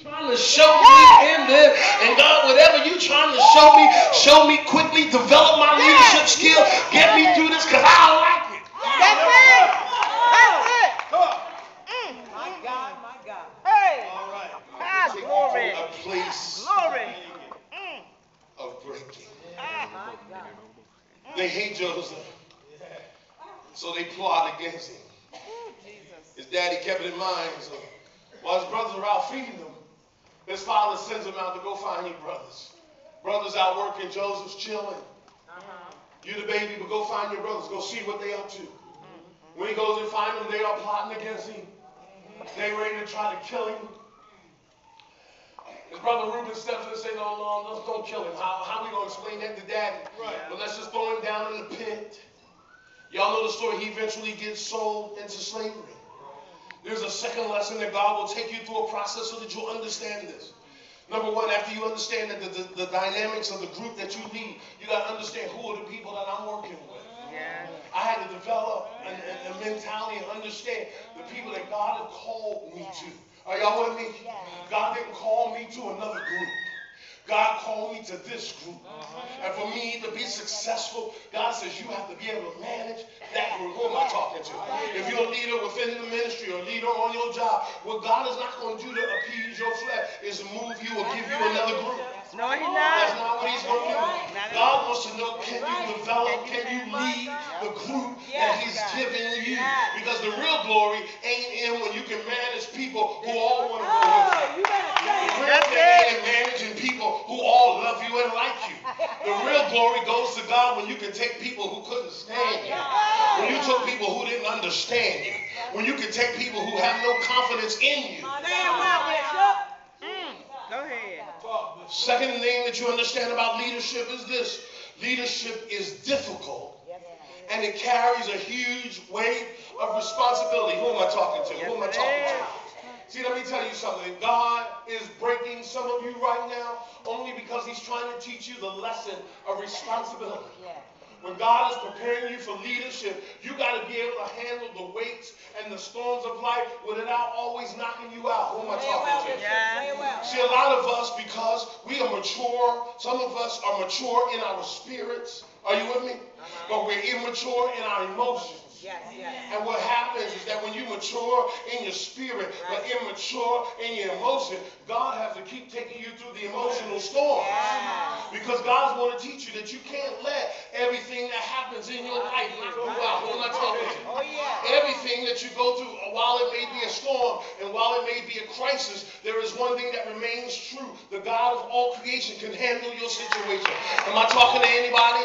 trying to show me in this. And God, whatever you trying to show me quickly, develop my leadership skill, get me through this because I like it. That's it. That's it. My God, my God. Hey. All right. Ah, glory. A place Glory. of breaking. They hate Joseph, so they plot against him. His daddy kept it in mind, so while his brothers are out feeding them, his father sends him out to go find his brothers. Brothers out working, Joseph's chilling. You the baby, but go find your brothers. Go see what they up to. When he goes and finds them, they are plotting against him. They ready to try to kill him. His brother Reuben steps in and says, no, let's don't kill him. How are we going to explain that to daddy? Right. But let's just throw him down in the pit. Y'all know the story. He eventually gets sold into slavery. There's a second lesson that God will take you through a process so that you'll understand this. Number one, after you understand that the dynamics of the group that you lead, you got to understand who are the people that I'm working with. Yeah. I had to develop a mentality and understand the people that God had called me to. Are y'all with me? Yeah. God didn't call me to another group. God called me to this group. And for me to be successful, God says you have to be able to manage that group. Who am I talking to? If you're a leader within the ministry or a leader on your job, what God is not going to do to appease your flesh is move you or give you another group. No, he's not. That's not what he's going to do. God wants to know, can you develop, can you lead the group that he's given you? Because the real glory ain't in when you can manage people who all want to go with you. The real thing ain't in managing people who all love you and like you. The real glory goes to God when you can take people who couldn't stand you. When you took people who didn't understand you. When you can take people who have no confidence in you. Go ahead. Second thing that you understand about leadership is this. Leadership is difficult. And it carries a huge weight of responsibility. Who am I talking to? Who am I talking to? See, let me tell you something. God is breaking some of you right now only because he's trying to teach you the lesson of responsibility. When God is preparing you for leadership, you got to be able to handle the weights and the storms of life without always knocking you out. Who am I talking to? See, a lot of us, because we are mature, some of us are mature in our spirits. Are you with me? But we're immature in our emotions. And what happens is that when you mature in your spirit, but immature in your emotion, God has to keep taking you through the emotional storm. Because God's going to teach you that you can't let everything that happens in your life go out. Who am I talking to? Everything that you go through, while it may be a storm and while it may be a crisis, there is one thing that remains true. The God of all creation can handle your situation. Am I talking to anybody?